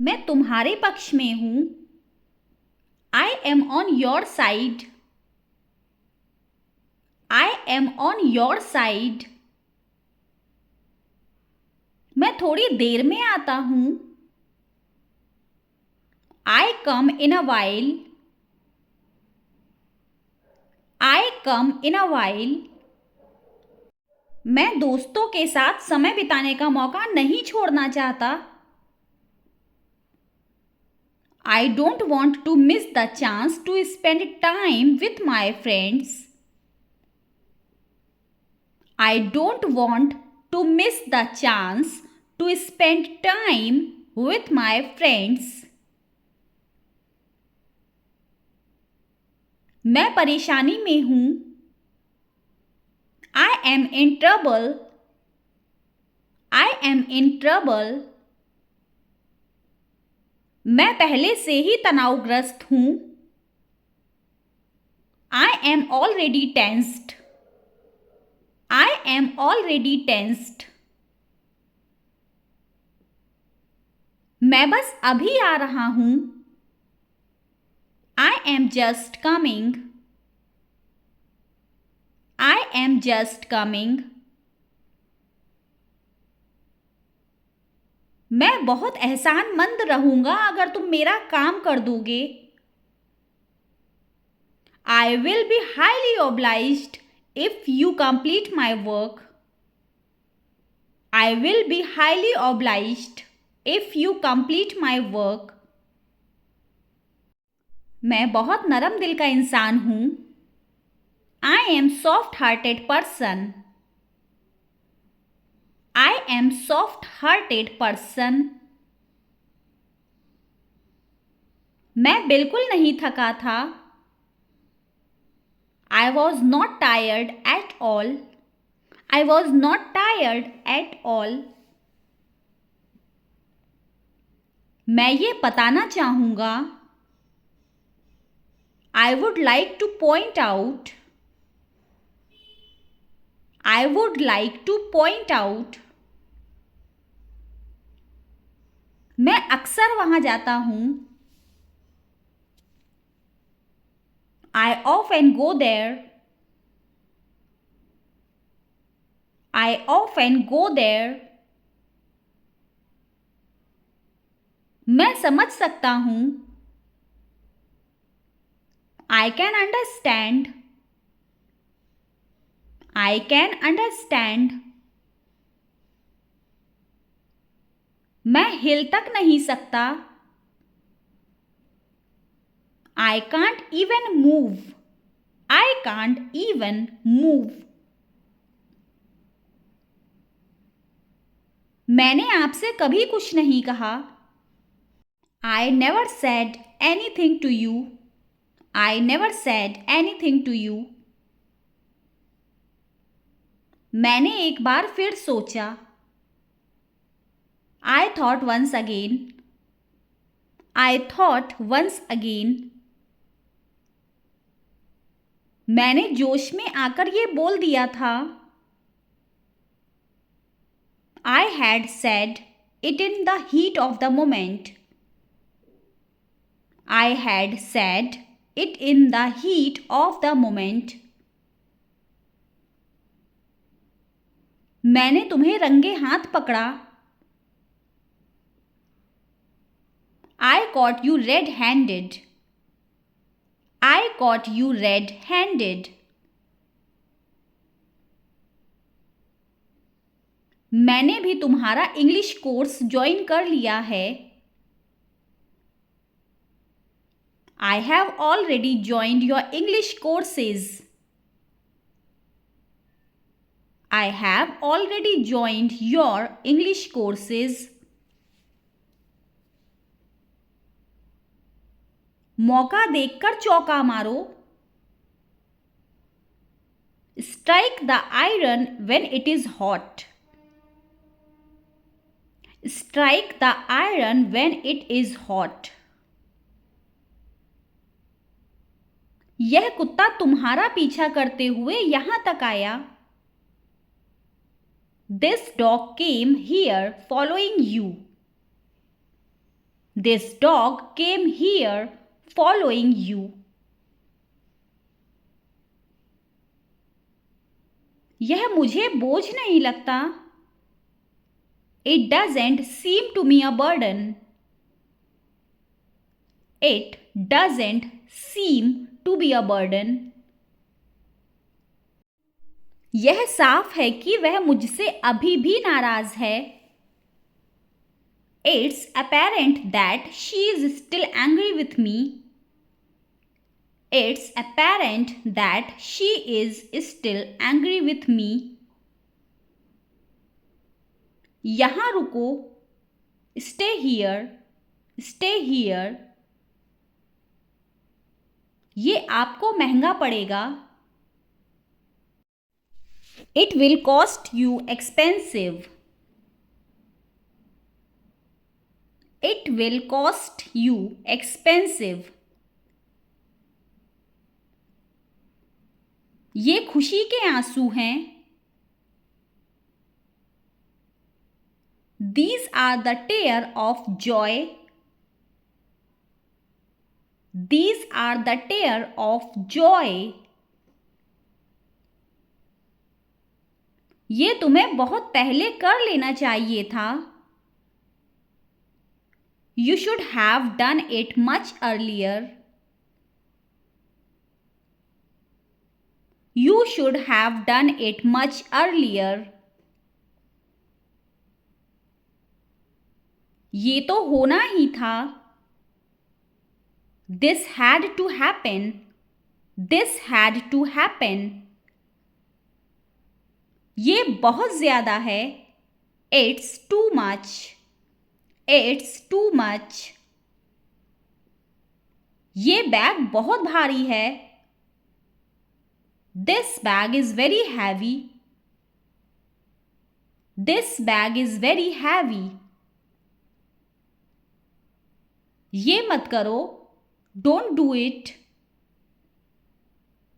मैं तुम्हारे पक्ष में हूं। I am on your side. I am on your side. मैं थोड़ी देर में आता हूं। I come in a while. I come in a while. मैं दोस्तों के साथ समय बिताने का मौका नहीं छोड़ना चाहता। I don't want to miss the chance to spend time with my friends. I don't want to miss the chance to spend time with my friends. मैं परेशानी में हूं। I am in trouble. I am in trouble. मैं पहले से ही तनावग्रस्त हूं। I am already tensed. I am already tensed. मैं बस अभी आ रहा हूं। I am just coming. I am just coming. मैं बहुत एहसानमंद रहूंगा अगर तुम मेरा काम कर दोगे। I will be highly obliged if you complete my work. I will be highly obliged if you complete my work. मैं बहुत नरम दिल का इंसान हूं। I am soft-hearted person. I am soft-hearted person. मैं बिल्कुल नहीं थका था। I was not tired at all. I was not tired at all. मैं ये बताना चाहूँगा। I would like to point out. I would like to point out. मैं अक्सर वहाँ जाता हूँ। I often go there. I often go there. मैं समझ सकता हूँ। I can understand. I can understand. मैं हिल तक नहीं सकता। I can't even move. I can't even move. मैंने आपसे कभी कुछ नहीं कहा। I never said anything to you. I never said anything to you. मैंने एक बार फिर सोचा। I thought once again. I thought once again. मैंने जोश में आकर ये बोल दिया था। I had said it in the heat of the moment. I had said it in the heat of the moment. मैंने तुम्हें रंगे हाथ पकड़ा। I caught you red-handed. I caught you red-handed. मैंने भी तुम्हारा इंग्लिश कोर्स ज्वाइन कर लिया है। I have already joined your English courses. I have already joined your English courses. मौका देखकर चौका मारो। Strike the iron when it is hot. Strike the iron when it is hot. यह कुत्ता तुम्हारा पीछा करते हुए यहां तक आया। This dog came here following you. This dog came here following you. यह मुझे बोझ नहीं लगता. It doesn't seem to me a burden. It doesn't seem to be a burden. यह साफ है कि वह मुझसे अभी भी नाराज है. It's apparent that she is still angry with me. It's apparent that she is still angry with me. यहाँ रुको. Stay here. Stay here. ये आपको महंगा पड़ेगा. It will cost you expensive. It will cost you expensive. ये खुशी के आंसू हैं. These are the tears of joy. These are the tears of joy. ये तुम्हें बहुत पहले कर लेना चाहिए था. You should have done it much earlier. You should have done it much earlier. ये तो होना ही था. This had to happen. This had to happen. ये बहुत ज़्यादा है. It's too much. It's too much. ये बैग बहुत भारी है. This bag is very heavy. This bag is very heavy. ये मत करो. Don't do it.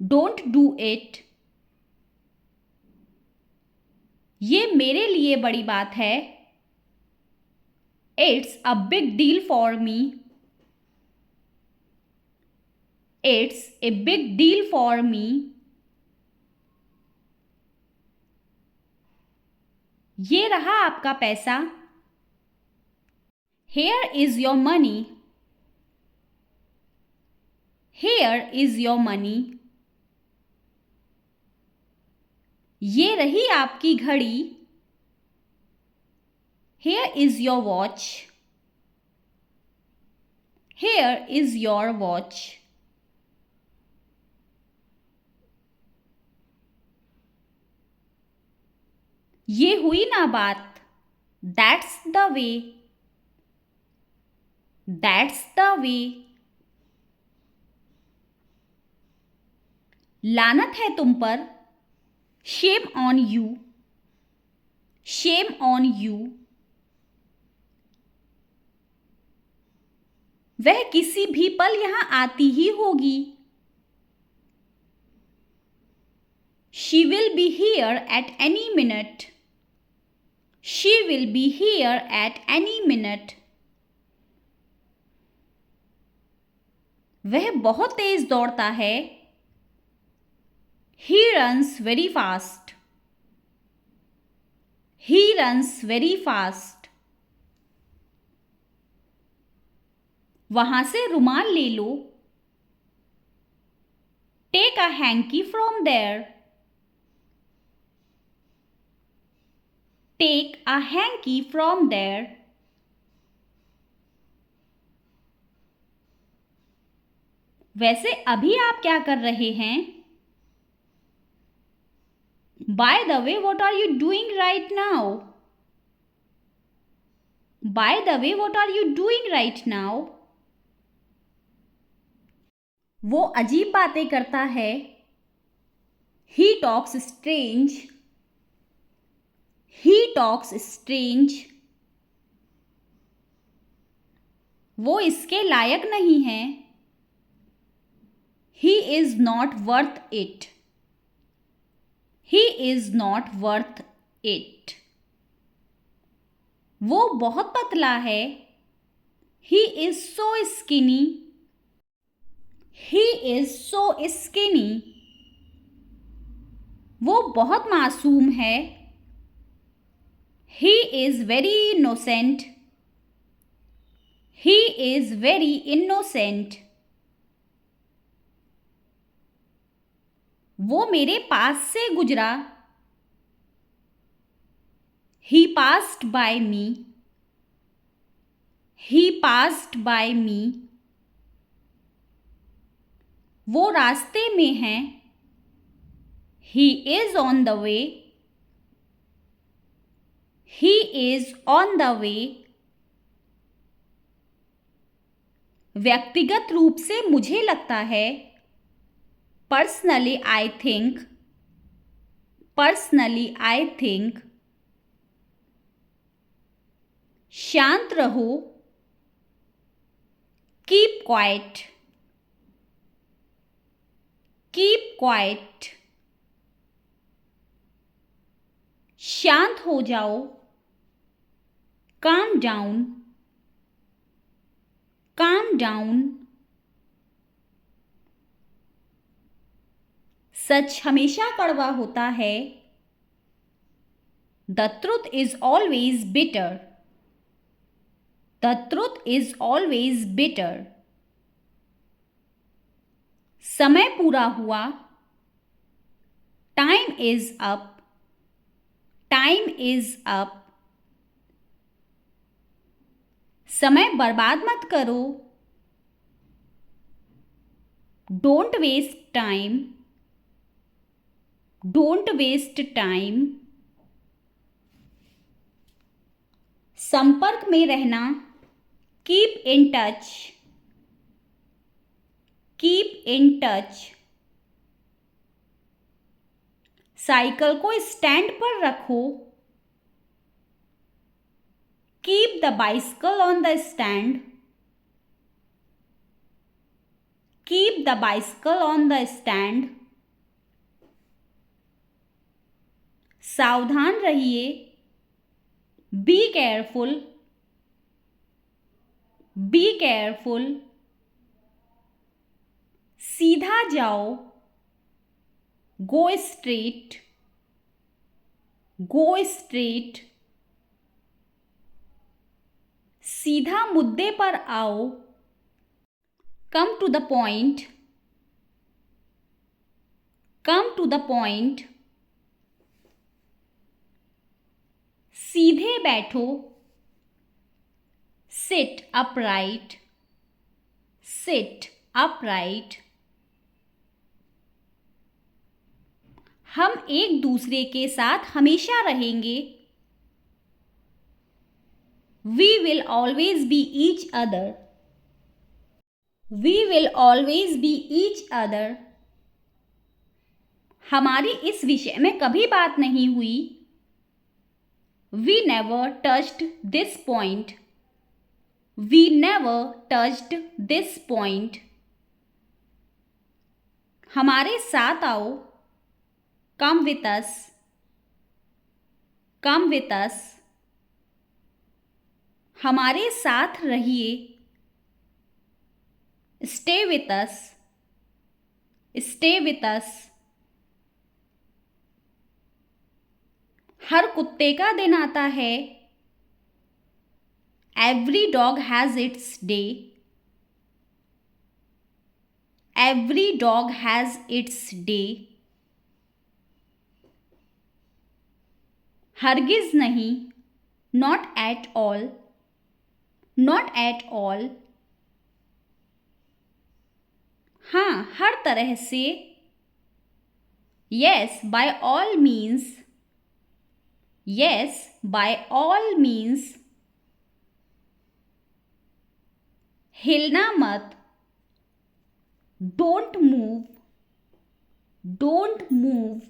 Don't do it. ये मेरे लिए बड़ी बात है. It's a big deal for me. It's a big deal for me. ये रहा आपका पैसा. Here is your money. Here is your money. ये रही आपकी घड़ी. Here is your watch. Here is your watch. ये हुई ना बात. That's the way. That's the way. लानत है तुम पर. Shame on you. Shame on you. वह किसी भी पल यहां आती ही होगी. She will be here at any minute. She will be here at any minute. वह बहुत तेज दौड़ता है. He runs very fast. He runs very fast. वहां से रुमाल ले लो. Take a hanky from there. Take a hanky from there. वैसे अभी आप क्या कर रहे हैं? By the way, what are you doing right now? By the way, what are you doing right now? वो अजीब बातें करता है. He talks strange. He talks strange. वो इसके लायक नहीं है. He is not worth it. He is not worth it. वो बहुत पतला है. He is so skinny. He is so skinny. वो बहुत मासूम है. He is very innocent. He is very innocent. वो मेरे पास से गुजरा. He passed by me. He passed by me. वो रास्ते में हैं. He is on the way. He is on the way. व्यक्तिगत रूप से मुझे लगता है. Personally I think. Personally I think. शांत रहो. Keep quiet. Keep quiet. शांत हो जाओ. Calm down. Calm down. सच हमेशा कड़वा होता है. The truth is always bitter. The truth is always bitter. समय पूरा हुआ. Time is up. Time is up. समय बर्बाद मत करो. Don't waste time. Don't waste time. संपर्क में रहना. Keep in touch. Keep in touch. Cycle को स्टैंड पर रखो. Keep the bicycle on the stand. Keep the bicycle on the stand. सावधान रहिए. Be careful. Be careful. सीधा जाओ. Go straight. Go straight. सीधा मुद्दे पर आओ. Come to the point. Come to the point. सीधे बैठो. Sit upright. Sit upright. हम एक दूसरे के साथ हमेशा रहेंगे. We will always be each other. We will always be each other. हमारी इस विषय में कभी बात नहीं हुई. We never touched this point. We never touched this point. हमारे साथ आओ. Come with us. Come with us. हमारे साथ रहिए. Stay with us. Stay with us. हर कुत्ते का दिन आता है. Every dog has its day. Every dog has its day. हरगिज नहीं. Not at all. Not at all. हाँ, हर तरह से. Yes, by all means. Yes, by all means. हिलना मत. Don't move. Don't move.